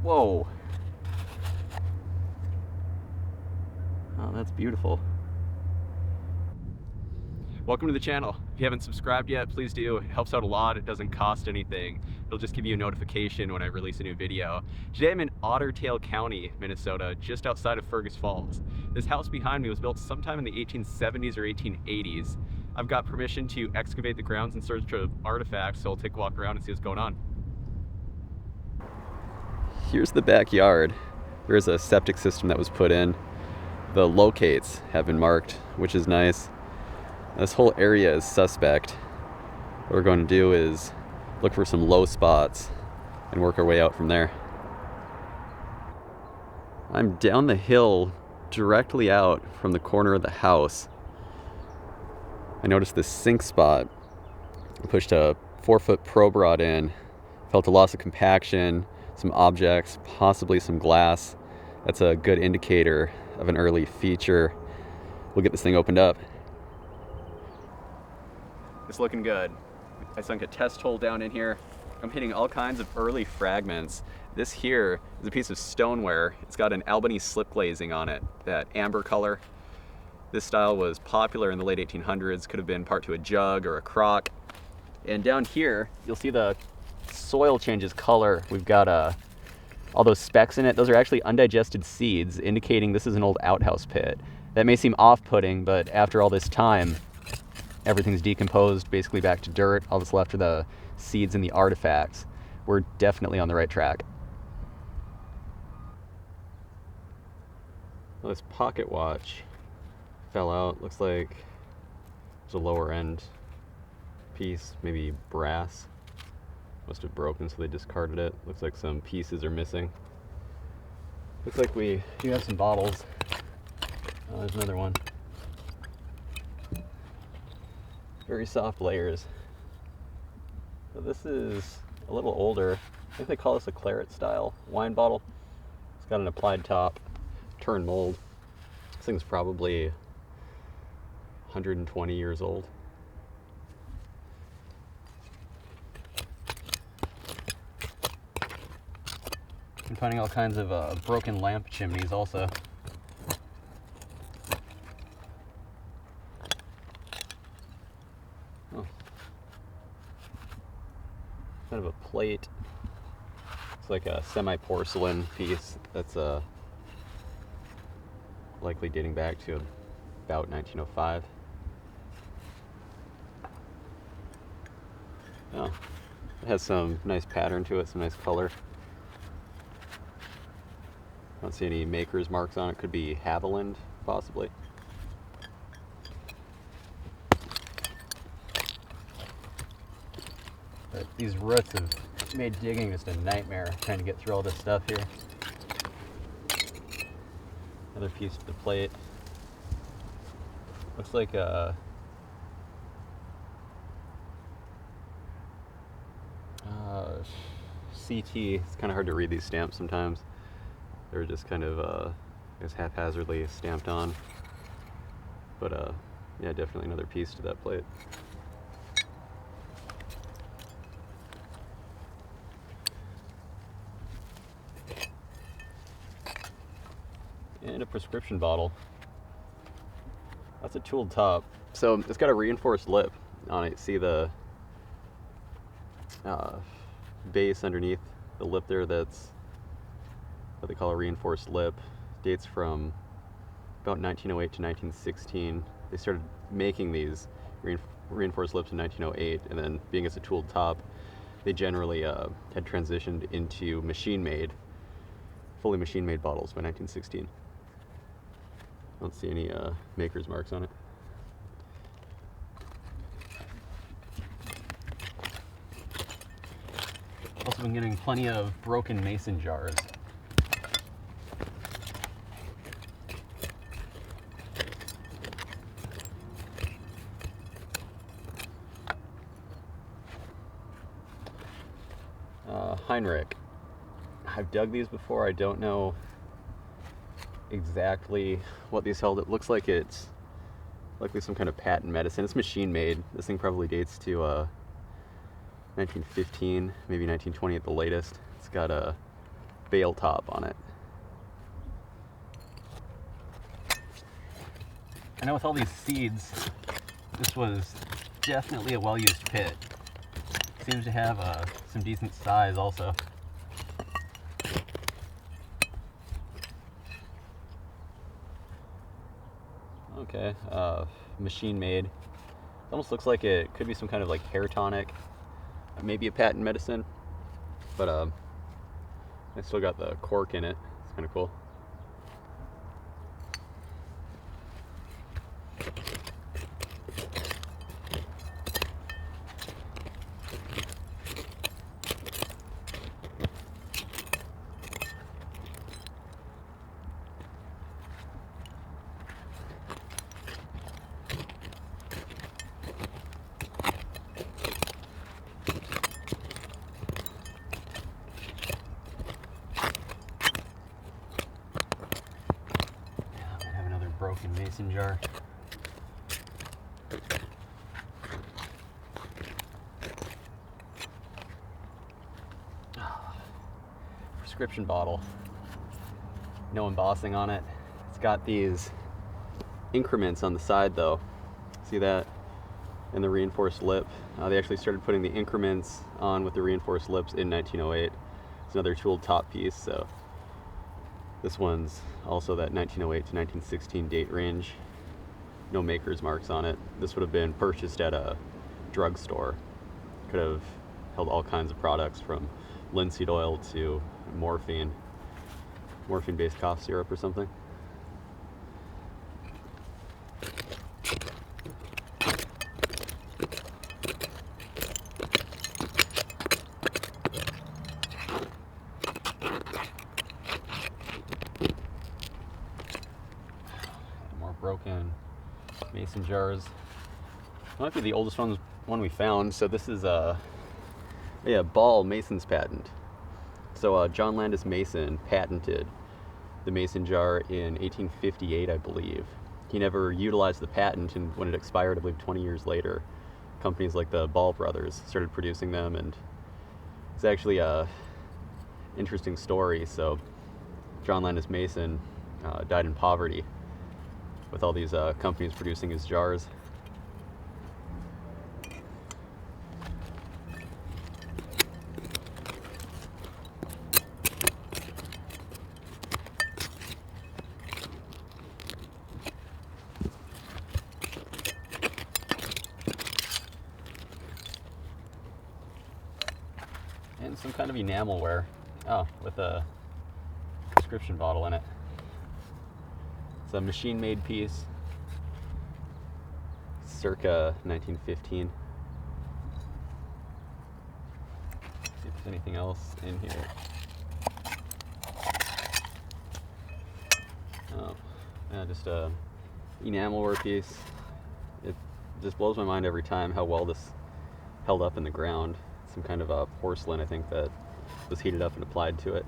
Whoa. Oh, that's beautiful. Welcome to the channel. If you haven't subscribed yet, please do. It helps out a lot. It doesn't cost anything. It'll just give you a notification when I release a new video. Today I'm in Otter Tail County, Minnesota, just outside of Fergus Falls. This house behind me was built sometime in the 1870s or 1880s. I've got permission to excavate the grounds in search of artifacts, so I'll take a walk around and see what's going on. Here's the backyard. There's a septic system that was put in. The locates have been marked, which is nice. This whole area is suspect. What we're going to do is look for some low spots and work our way out from there. I'm down the hill directly out from the corner of the house. I noticed this sink spot. I pushed a 4-foot probe rod in, felt a loss of compaction, some objects, possibly some glass. That's a good indicator of an early feature. We'll get this thing opened up. It's looking good. I sunk a test hole down in here. I'm hitting all kinds of early fragments. This here is a piece of stoneware. It's got an Albany slip glazing on it, that amber color. This style was popular in the late 1800s, could have been part to a jug or a crock. And down here, you'll see the soil changes color. We've got all those specks in it. Those are actually undigested seeds, indicating this is an old outhouse pit. That may seem off-putting, but after all this time, everything's decomposed, basically back to dirt. All that's left are the seeds and the artifacts. We're definitely on the right track. Well, this pocket watch fell out. Looks like there's a lower end piece, maybe brass. Must have broken, so they discarded it. Looks like some pieces are missing. Looks like we do have some bottles. Oh, there's another one. Very soft layers. So this is a little older. I think they call this a claret style wine bottle. It's got an applied top, turn mold. This thing's probably 120 years old. I'm finding all kinds of broken lamp chimneys also. Oh. Kind of a plate. It's like a semi-porcelain piece that's likely dating back to about 1905. Oh, it has some nice pattern to it, some nice color. I don't see any maker's marks on it. Could be Haviland, possibly. But these roots have made digging just a nightmare, trying to get through all this stuff here. Another piece of the plate. Looks like a CT. It's kind of hard to read these stamps sometimes. They're just kind of, I guess, haphazardly stamped on. But yeah, definitely another piece to that plate. And a prescription bottle. That's a tooled top. So it's got a reinforced lip on it. See the base underneath the lip there? That's what they call a reinforced lip. Dates from about 1908 to 1916. They started making these reinforced lips in 1908, and then being as a tooled top, they generally had transitioned into fully machine-made bottles by 1916. I don't see any maker's marks on it. Also been getting plenty of broken mason jars. Heinrich. I've dug these before. I don't know exactly what these held. It looks like it's likely some kind of patent medicine. It's machine made. This thing probably dates to 1915, maybe 1920 at the latest. It's got a bale top on it. I know with all these seeds, this was definitely a well-used pit. Seems to have some decent size also. Okay, machine made. It almost looks like it could be some kind of like hair tonic, maybe a patent medicine, but I still got the cork in it. It's kind of cool. Broken mason jar. Prescription bottle. No embossing on it. It's got these increments on the side though. See that? And the reinforced lip. They actually started putting the increments on with the reinforced lips in 1908. It's another tooled top piece, so this one's also that 1908 to 1916 date range. No maker's marks on it. This would have been purchased at a drugstore. Could have held all kinds of products from linseed oil to morphine-based cough syrup or something. Broken mason jars. Might be the oldest one we found. So this is Ball Mason's patent. So John Landis Mason patented the mason jar in 1858, I believe. He never utilized the patent, and when it expired, I believe 20 years later, companies like the Ball brothers started producing them, and it's actually a interesting story. So John Landis Mason died in poverty, with all these companies producing his jars. And some kind of enamelware. Oh, with a prescription bottle in it. It's a machine-made piece, circa 1915. See if there's anything else in here. Oh, yeah, just a enamelware piece. It just blows my mind every time how well this held up in the ground. Some kind of porcelain, I think, that was heated up and applied to it.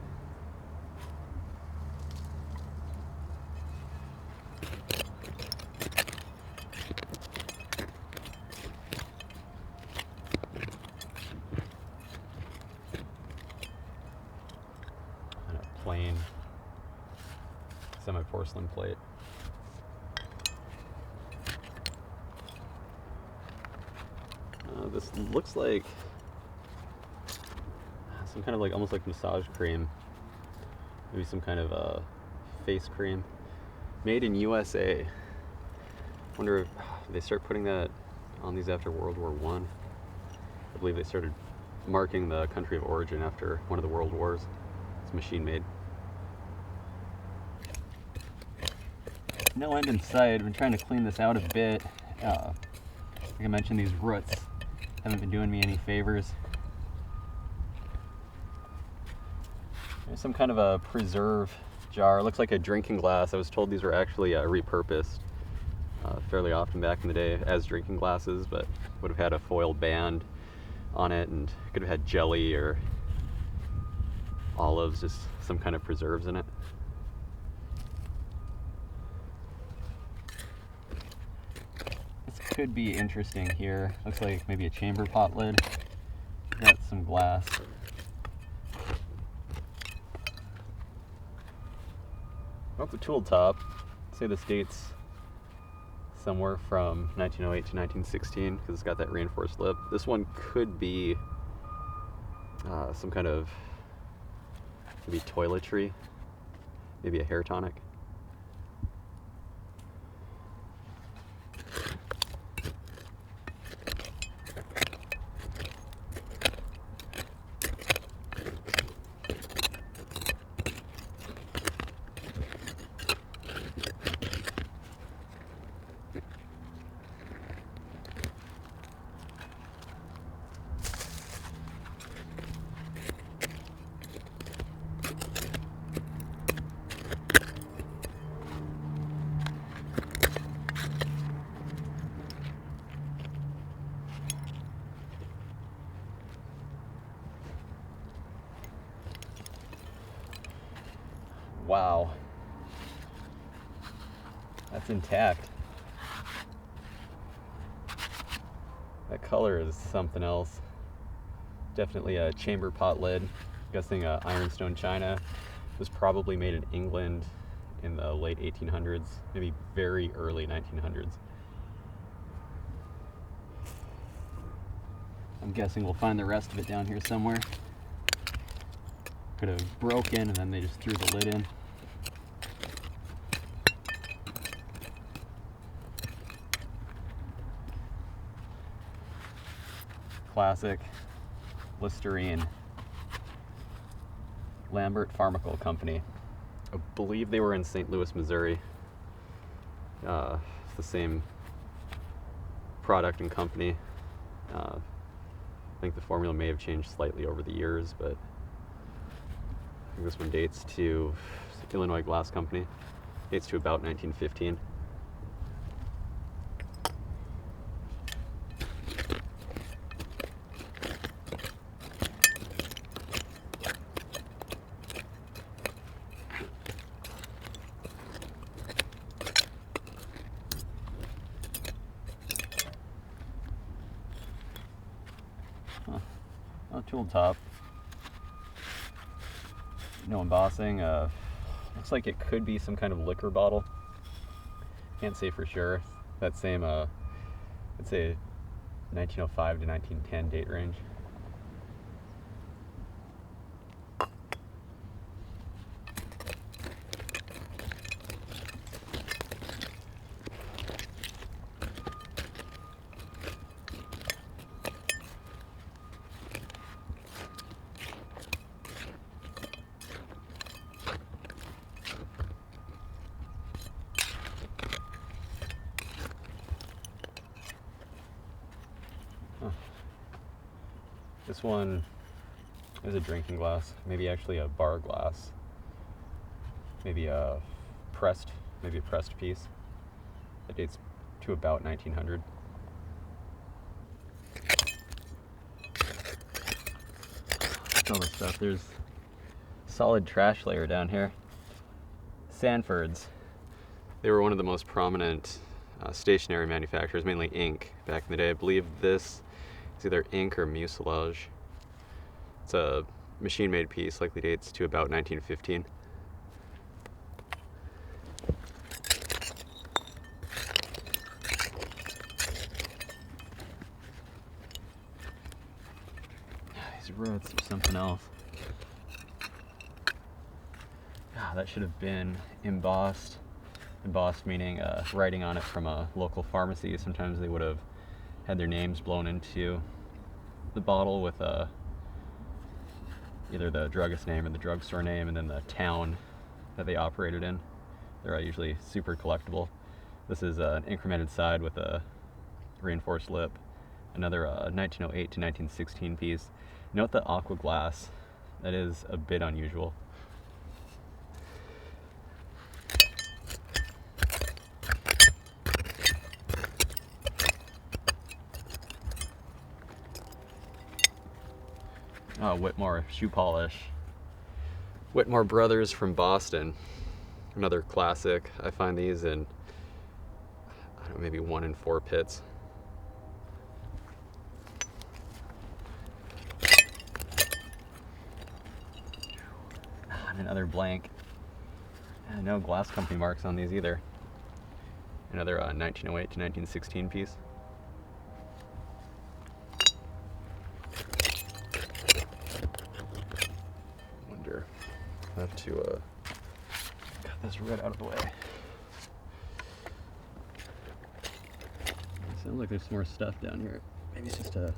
Plain semi-porcelain plate. This looks like some kind of like almost like massage cream, maybe some kind of face cream, made in USA. Wonder if they start putting that on these after World War I. I believe they started marking the country of origin after one of the world wars. It's machine made. No end in sight. I've been trying to clean this out a bit. Like I mentioned, these roots haven't been doing me any favors. There's some kind of a preserve jar. It looks like a drinking glass. I was told these were actually repurposed fairly often back in the day as drinking glasses, but would have had a foil band on it and could have had jelly or olives, just some kind of preserves in it. This could be interesting here. Looks like maybe a chamber pot lid. Got some glass. Well, it's a tool top. Say this dates somewhere from 1908 to 1916 because it's got that reinforced lip. This one could be some kind of maybe toiletry, maybe a hair tonic. Wow, that's intact. That color is something else. Definitely a chamber pot lid. Guessing ironstone china. It was probably made in England in the late 1800s, maybe very early 1900s. I'm guessing we'll find the rest of it down here somewhere. Could have broke in and then they just threw the lid in. Classic Listerine. Lambert Pharmaceutical Company. I believe they were in St. Louis, Missouri. It's the same product and company. I think the formula may have changed slightly over the years, but I think this one dates to Illinois Glass Company. Dates to about 1915. Tool top. No embossing. Looks like it could be some kind of liquor bottle. Can't say for sure. That same, I'd say 1905 to 1910 date range. This one is a drinking glass, maybe actually a bar glass, maybe a pressed piece. It dates to about 1900. Look at all this stuff. There's solid trash layer down here. Sanfords. They were one of the most prominent stationery manufacturers, mainly ink, back in the day. I believe this is either ink or mucilage. It's a machine-made piece, likely dates to about 1915. These roots are something else. That should have been embossed. Embossed meaning writing on it from a local pharmacy. Sometimes they would have had their names blown into the bottle with either the druggist name or the drugstore name and then the town that they operated in. They're usually super collectible. This is an incremented side with a reinforced lip. Another 1908 to 1916 piece. Note the aqua glass. That is a bit unusual. Whitmore shoe polish. Whitmore Brothers from Boston. Another classic. I find these in, I don't know, maybe 1 in 4 pits. And another blank. No glass company marks on these either. Another 1908 to 1916 piece. Wonder, I have to cut this red out of the way. It sounds like there's some more stuff down here. Maybe it's just a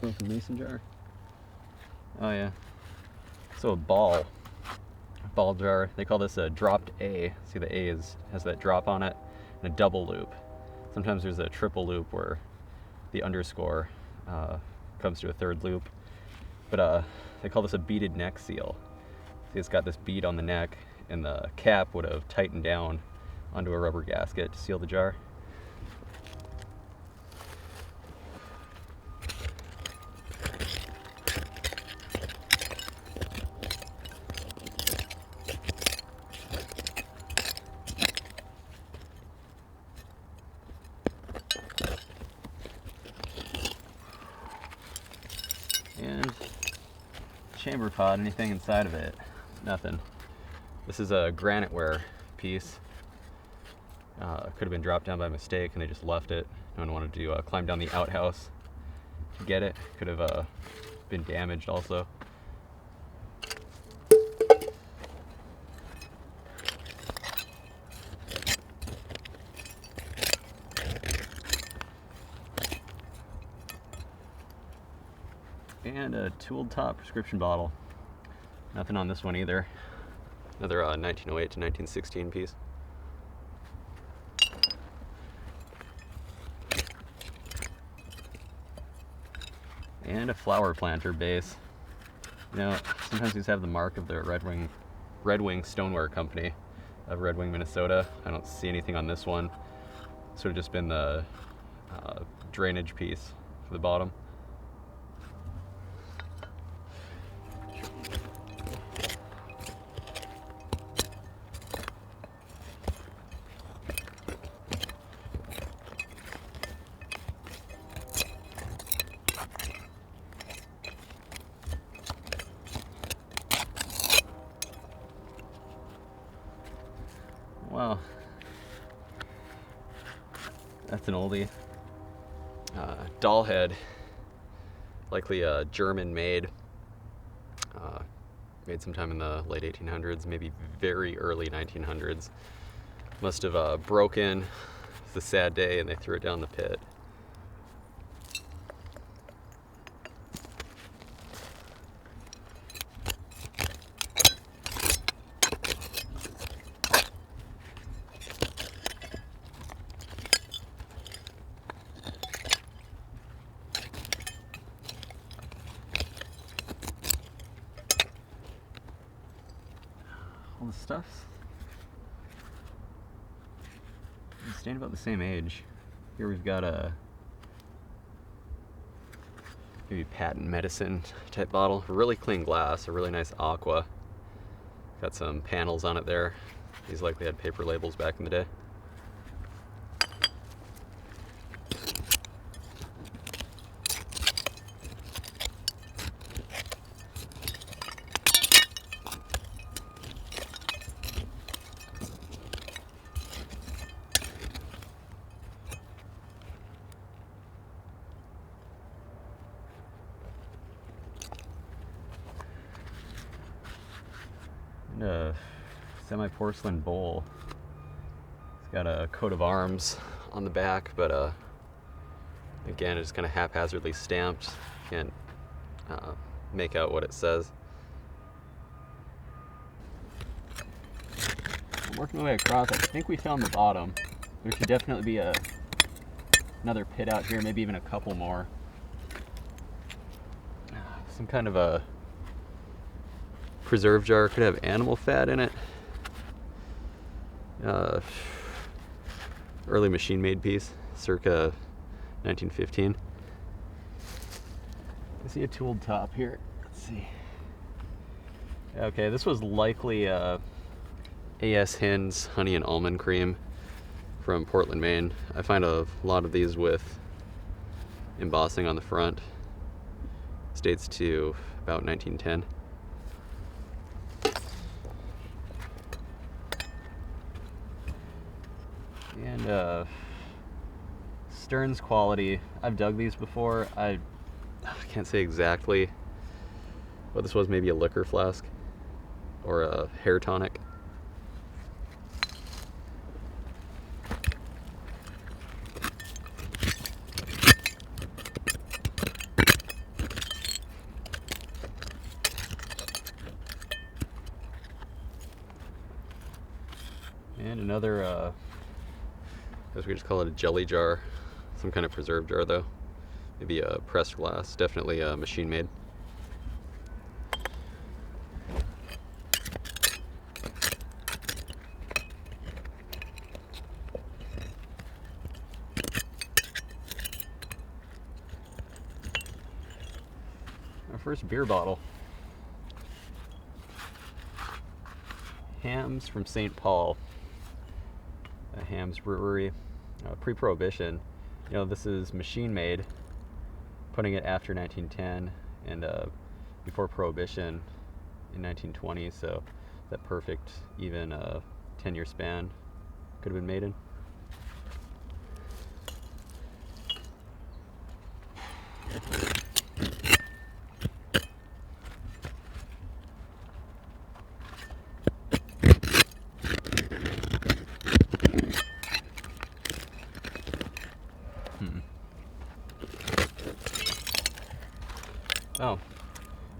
broken mason jar. Oh yeah. So a ball jar. They call this a dropped A. See, the A has that drop on it, and a double loop. Sometimes there's a triple loop where the underscore comes to a third loop. But they call this a beaded neck seal. See, it's got this bead on the neck, and the cap would have tightened down onto a rubber gasket to seal the jar. And chamber pot, anything inside of it? Nothing. This is a graniteware piece. Could have been dropped down by mistake and they just left it. No one wanted to climb down the outhouse to get it. Could have been damaged also. And a tooled top prescription bottle. Nothing on this one either. Another 1908 to 1916 piece. And a flower planter base. You know, sometimes these have the mark of the Red Wing Stoneware Company of Red Wing, Minnesota. I don't see anything on this one. This would have just been the drainage piece for the bottom. Wow, that's an oldie. Doll head, likely a German made, made sometime in the late 1800s, maybe very early 1900s. Must have broken. It's a sad day and they threw it down the pit. All the stuff's staying about the same age. Here we've got a maybe patent medicine type bottle. Really clean glass, a really nice aqua. Got some panels on it there. These likely had paper labels back in the day. And a semi-porcelain bowl. It's got a coat of arms on the back, but again, it's kind of haphazardly stamped. Can't make out what it says. I'm working my way across. I think we found the bottom. There should definitely be another pit out here, maybe even a couple more. Some kind of a preserve jar, could have animal fat in it. Early machine made piece, circa 1915. I see a tooled top here. Let's see. Okay, this was likely A.S. Hind's honey and almond cream from Portland, Maine. I find a lot of these with embossing on the front. Dates to about 1910. And Stearns quality. I've dug these before. I can't say exactly what this was. Maybe a liquor flask or a hair tonic. And another, I guess we just call it a jelly jar, some kind of preserve jar though. Maybe a pressed glass, definitely machine made. Our first beer bottle. Hams from St. Paul. Hams Brewery, pre-prohibition. You know, this is machine made, putting it after 1910 and before prohibition in 1920, so that perfect even 10-year span could have been made in. Oh,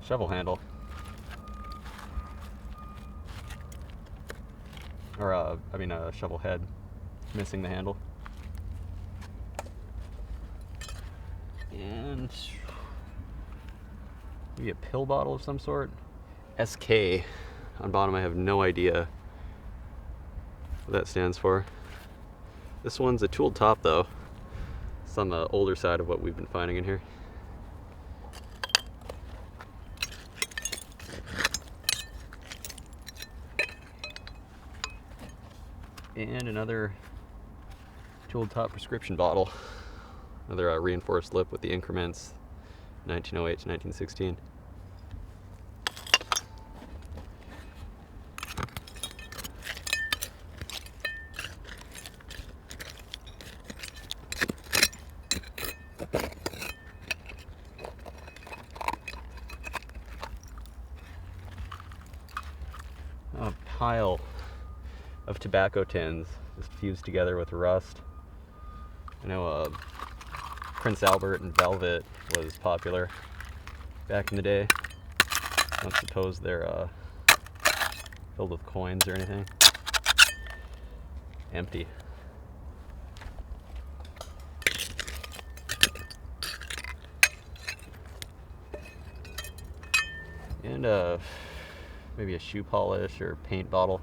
shovel handle. Or, a shovel head. Missing the handle. And maybe a pill bottle of some sort. SK. On bottom, I have no idea what that stands for. This one's a tooled top, though. It's on the older side of what we've been finding in here. And another tooled top prescription bottle. Another reinforced lip with the increments 1908 to 1916. A pile of tobacco tins just fused together with rust. I know Prince Albert and Velvet was popular back in the day. I don't suppose they're filled with coins or anything. Empty. And maybe a shoe polish or paint bottle.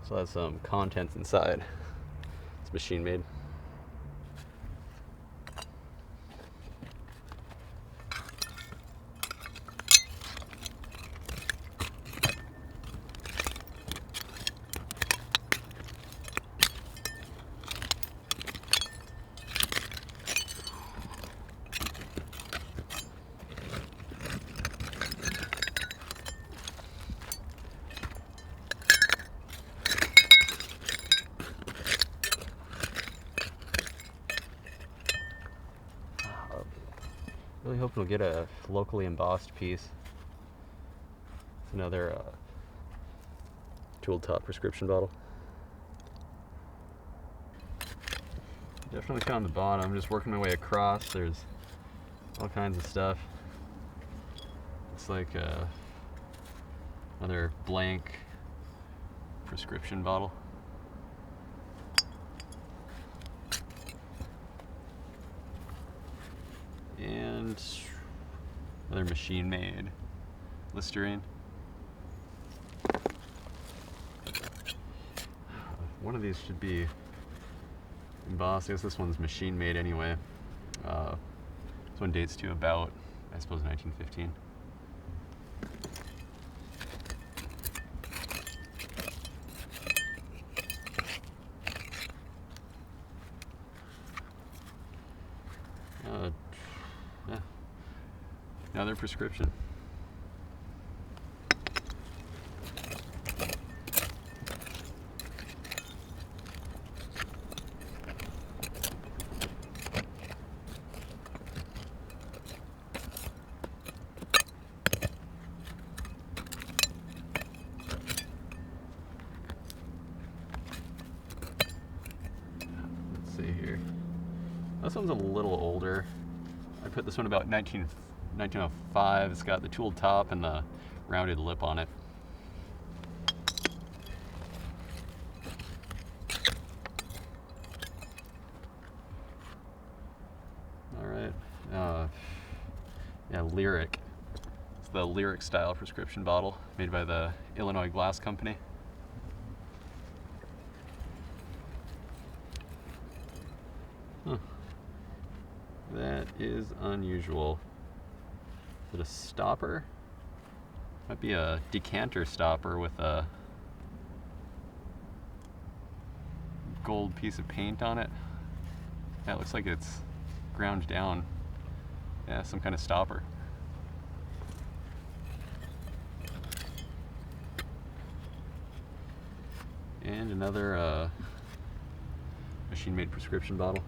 So that's some contents inside. It's machine made. Really hoping we'll get a locally embossed piece. It's another tooled top prescription bottle. Definitely found the bottom. I'm just working my way across. There's all kinds of stuff. It's like another blank prescription bottle. And another machine made Listerine. One of these should be embossed. I guess this one's machine made anyway. This one dates to about, I suppose, 1915. Yeah. Another prescription. This one's a little older. I put this one about 1905. It's got the tooled top and the rounded lip on it. All right. Yeah, Lyric. It's the Lyric style prescription bottle made by the Illinois Glass Company. Huh. That is unusual. Is it a stopper? Might be a decanter stopper with a gold piece of paint on it. Yeah, it looks like it's ground down. Yeah, some kind of stopper. And another machine-made prescription bottle.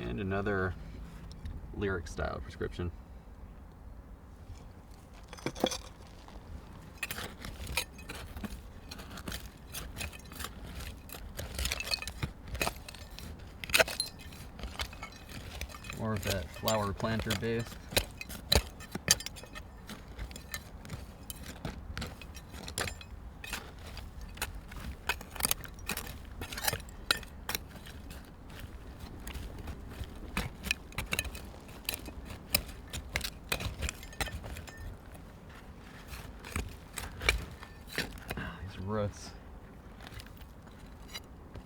And another Lyric style prescription. More of that flower planter base. Roots.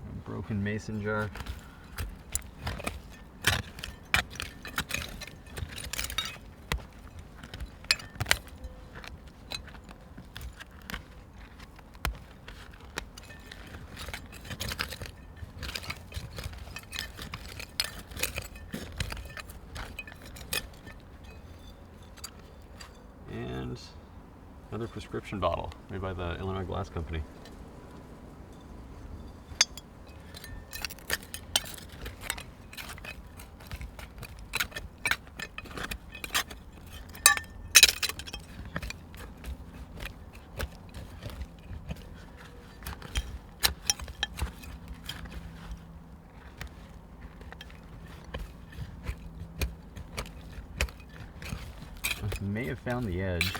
A broken mason jar. And another prescription bottle made by the Illinois Glass Company. I may have found the edge.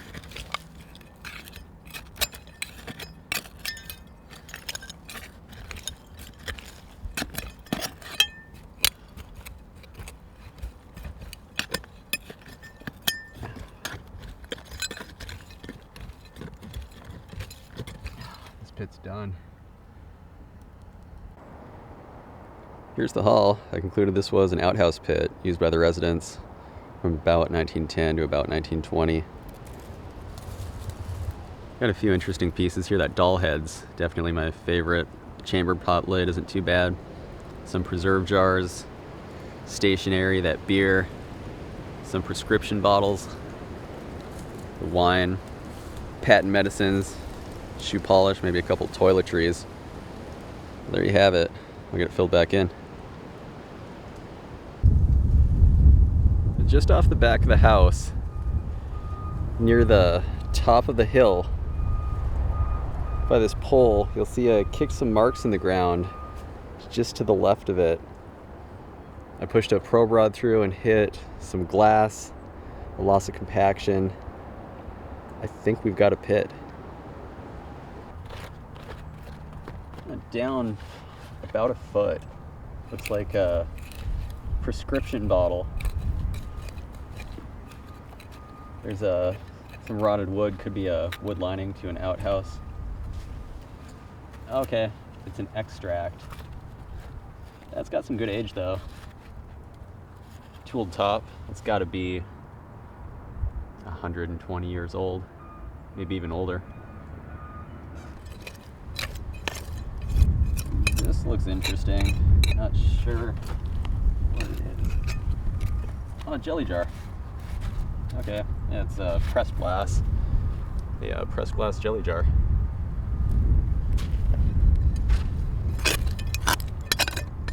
This pit's done. Here's the haul. I concluded this was an outhouse pit used by the residents from about 1910 to about 1920. Got a few interesting pieces here. That doll head's definitely my favorite. Chamber pot lid isn't too bad. Some preserve jars, stationery, that beer, some prescription bottles, the wine, patent medicines, shoe polish, maybe a couple toiletries. There you have it. I'll get it filled back in. Just off the back of the house, near the top of the hill, by this pole, you'll see I kicked some marks in the ground just to the left of it. I pushed a probe rod through and hit some glass, a loss of compaction. I think we've got a pit. Down about a foot, looks like a prescription bottle. There's some rotted wood, could be a wood lining to an outhouse. Okay, it's an extract. That's got some good age though. Tooled top, it's gotta be 120 years old, maybe even older. looks interesting. Not sure what it is. Oh, a jelly jar. Okay, yeah, it's a pressed glass. A pressed glass jelly jar.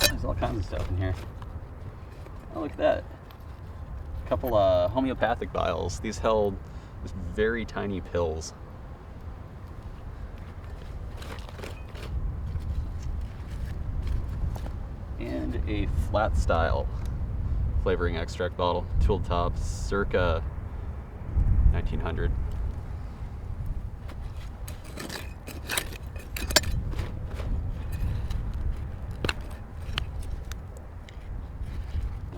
There's all kinds of stuff in here. Oh, look at that. A couple homeopathic vials. These held just very tiny pills. And a flat style flavoring extract bottle, tool top, circa 1900.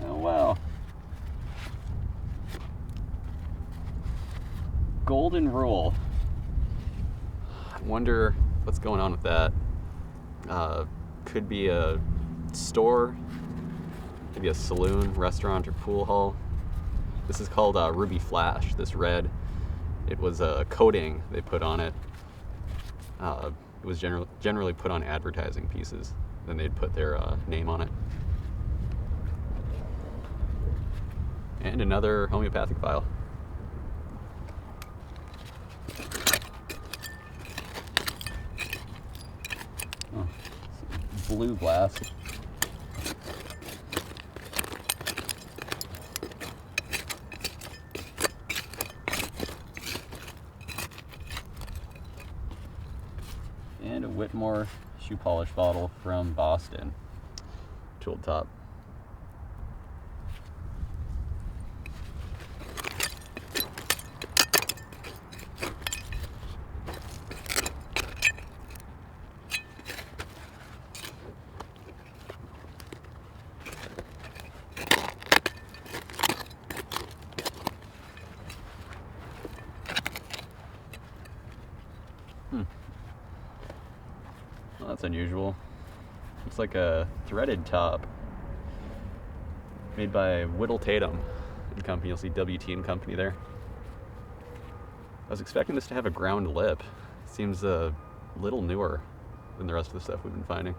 Oh wow. Golden rule. I wonder what's going on with that. Could be a store, maybe a saloon, restaurant, or pool hall. This is called Ruby Flash, this red. It was a coating they put on it. It was generally put on advertising pieces. Then they'd put their name on it. And another homeopathic vial. Oh, blue glass. And a Whitmore shoe polish bottle from Boston. Tool top. Well, that's unusual. Looks like a threaded top made by Whittle Tatum and Company. You'll see WT and Company there. I was expecting this to have a ground lip. Seems a little newer than the rest of the stuff we've been finding.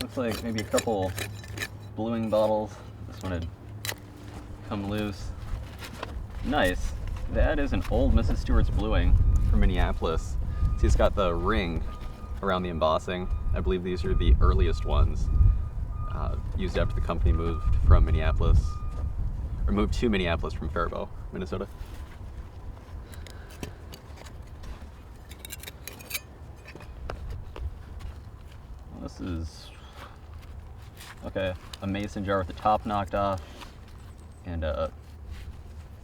Looks like maybe a couple bluing bottles. This one had come loose. Nice. That is an old Mrs. Stewart's bluing from Minneapolis. See, it's got the ring around the embossing. I believe these are the earliest ones used after the company moved from Minneapolis, or moved to Minneapolis from Faribault, Minnesota. Well, this is okay, a mason jar with the top knocked off and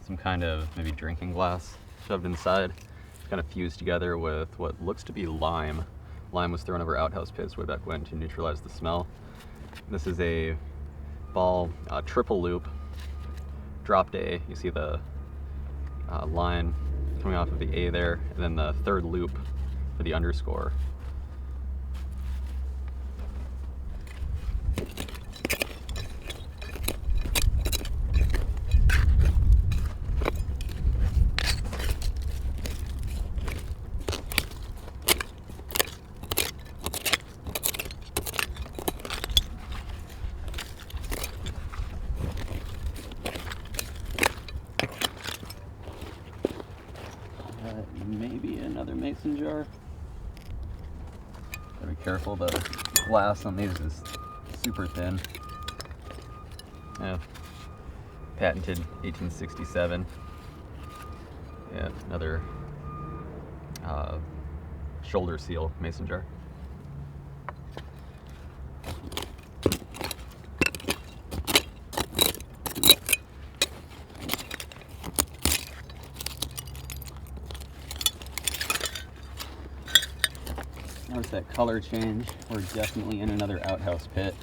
some kind of maybe drinking glass shoved inside, kind of fused together with what looks to be lime. Lime was thrown over outhouse pits way back when to neutralize the smell. This is a ball triple loop, dropped A. You see the line coming off of the A there, and then the third loop for the underscore. Maybe another mason jar. Gotta be careful, the glass on these is super thin. Yeah. Patented 1867. Yeah, another shoulder seal mason jar. Notice that color change. We're definitely in another outhouse pit.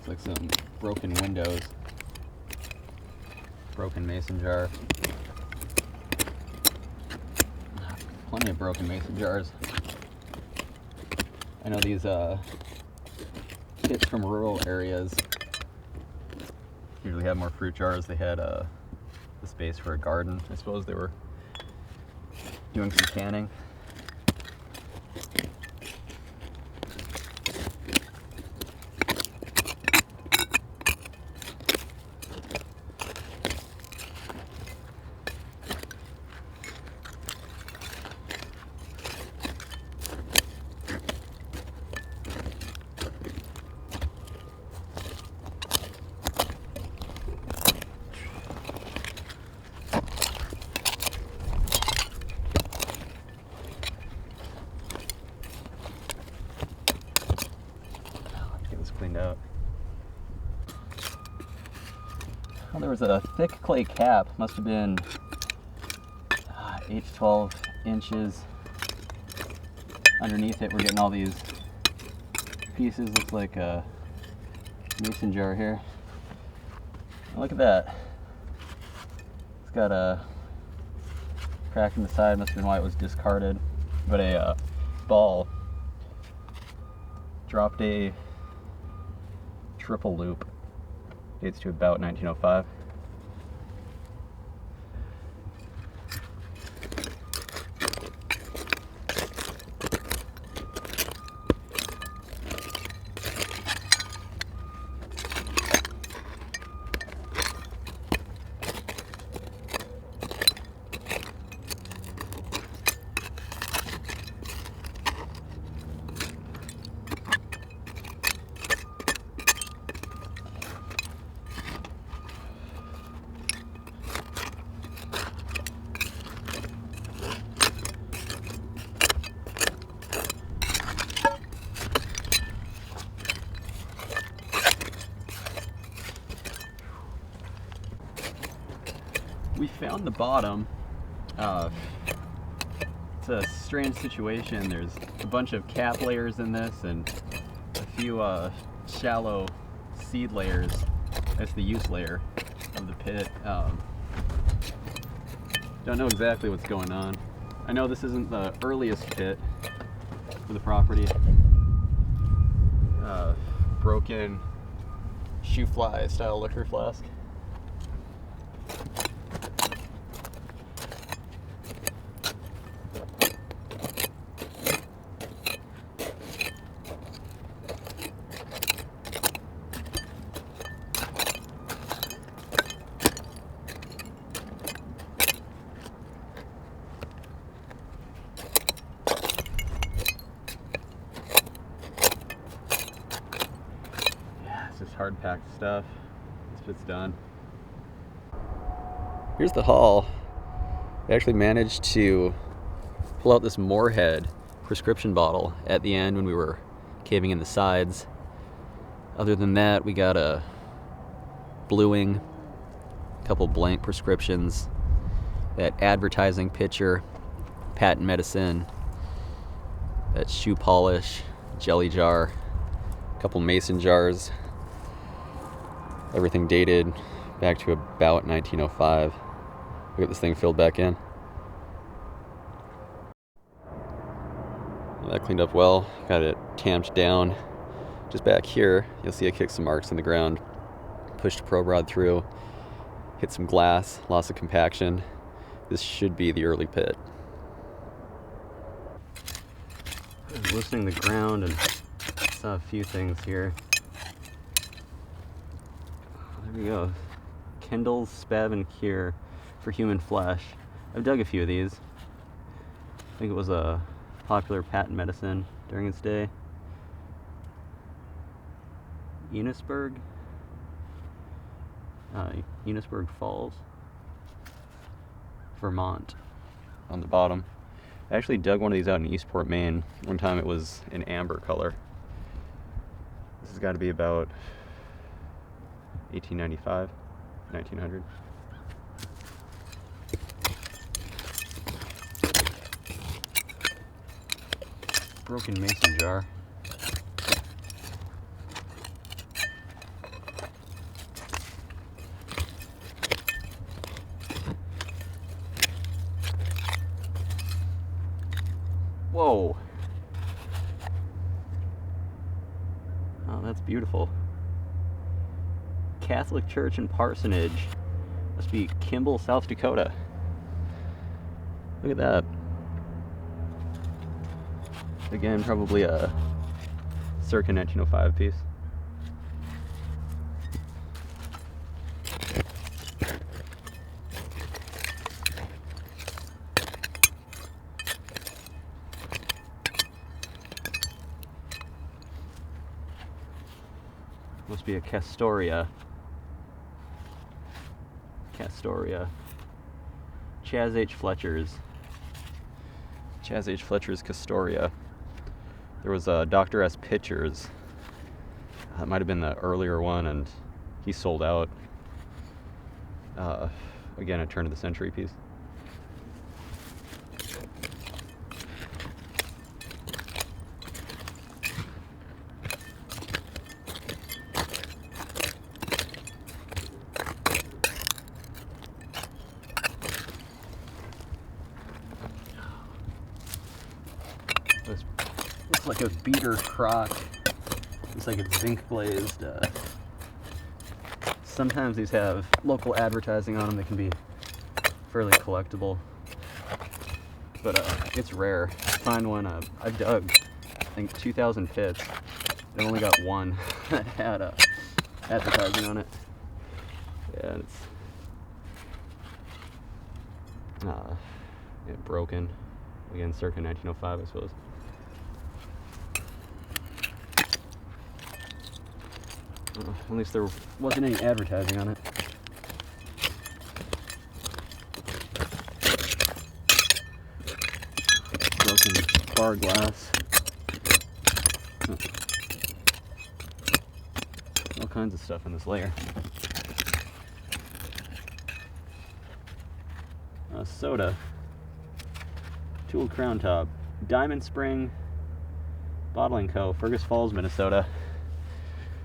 Looks like some broken windows. Broken mason jar. Plenty of broken mason jars. I know these pits from rural areas usually have more fruit jars. They had the space for a garden. I suppose they were doing some canning. Cleaned out. Well, there was a thick clay cap, must have been 8 to 12 inches. Underneath it, we're getting all these pieces. Looks like a mason jar here. And look at that. It's got a crack in the side, must have been why it was discarded. But a ball dropped a triple loop, dates to about 1905. We found the bottom. It's a strange situation. There's a bunch of cap layers in this and a few shallow seed layers. That's the use layer of the pit. Don't know exactly what's going on. I know this isn't the earliest pit for the property. Broken shoe fly style liquor flask. Just hard packed stuff. This bit's done. Here's the haul. I actually managed to pull out this Moorhead prescription bottle at the end when we were caving in the sides. Other than that, we got a bluing, a couple blank prescriptions, that advertising picture, patent medicine, that shoe polish, jelly jar, a couple mason jars. Everything dated back to about 1905. We'll get this thing filled back in. That cleaned up well. Got it tamped down. Just back here, you'll see I kicked some marks in the ground. Pushed a probe rod through. Hit some glass. Loss of compaction. This should be the early pit. I was loosening the ground and saw a few things here. There we go. Kendall's Spab and Cure for human flesh. I've dug a few of these. I think it was a popular patent medicine during its day. Enosburg Falls, Vermont on the bottom. I actually dug one of these out in Eastport, Maine. One time it was an amber color. This has got to be about 1895, 1900. broken mason jar. Whoa. Oh, that's beautiful. Catholic Church and Parsonage. Must be Kimball, South Dakota. Look at that. Again, probably a circa 1905 piece. Must be a Castoria. Castoria. Chaz H. Fletcher's. Chaz H. Fletcher's Castoria. There was a Dr. S. Pitchers. That might have been the earlier one, and he sold out. Again, a turn of the century piece. This looks like a beater crock. Looks like it's zinc glazed. Sometimes these have local advertising on them that can be fairly collectible, but it's rare to find one. I've dug, I think, 2,000 pits, and I've only got one that had advertising on it. Yeah, and it's broken. Again, circa 1905, I suppose. At least there wasn't any advertising on it. Broken bar glass. Oh. All kinds of stuff in this layer. Soda. Tool crown top. Diamond Spring Bottling Co., Fergus Falls, Minnesota.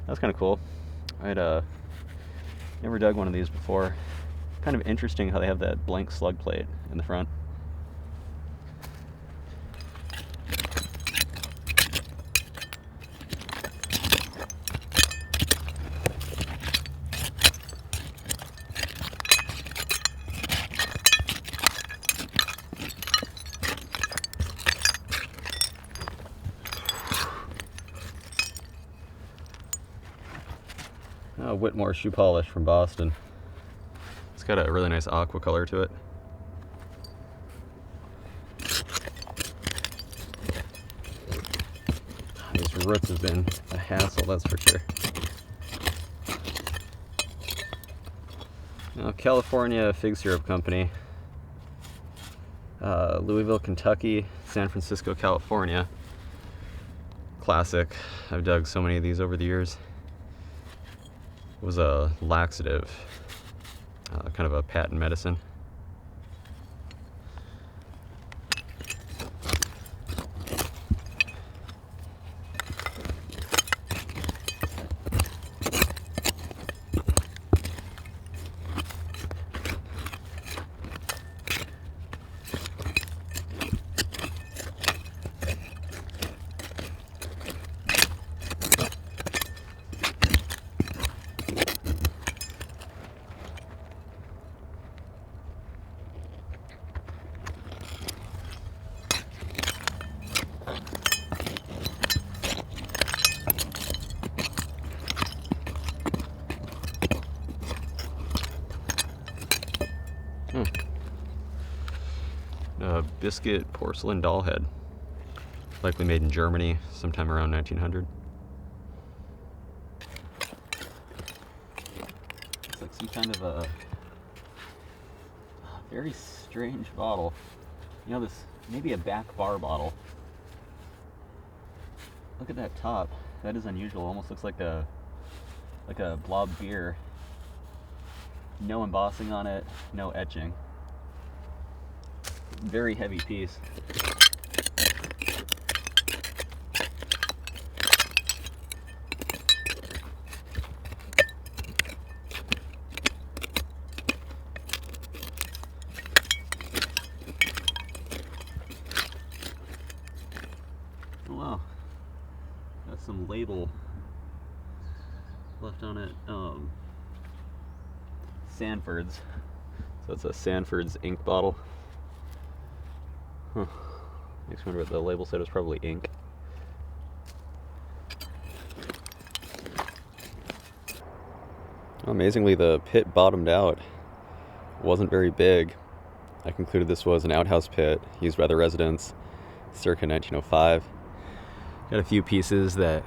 That's kind of cool. I'd never dug one of these before. Kind of interesting how they have that blank slug plate in the front. Whitmore shoe polish from Boston. It's got a really nice aqua color to it. These roots have been a hassle, that's for sure. Now, California Fig Syrup Company. Louisville, Kentucky, San Francisco, California. Classic. I've dug so many of these over the years. It was a laxative, kind of a patent medicine. Biscuit porcelain doll head, likely made in Germany sometime around 1900. It's like some kind of a very strange bottle. You know, this maybe a back bar bottle. Look at that top. That is unusual. Almost looks like a blob beer. No embossing on it, no etching. Very heavy piece. wow. Got some label left on it. Sanford's. So it's a Sanford's ink bottle. Huh. Makes me wonder what the label said. It was probably ink. Amazingly, the pit bottomed out. It wasn't very big. I concluded this was an outhouse pit used by the residents circa 1905. Got a few pieces: that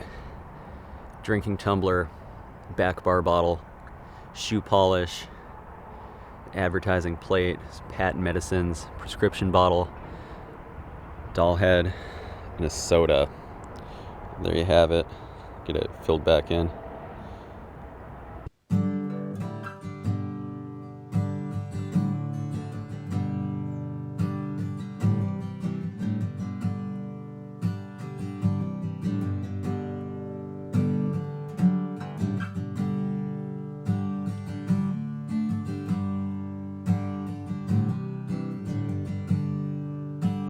drinking tumbler, back bar bottle, shoe polish, advertising plate, some patent medicines, prescription bottle, doll head, and a soda. There you have it. Get it filled back in.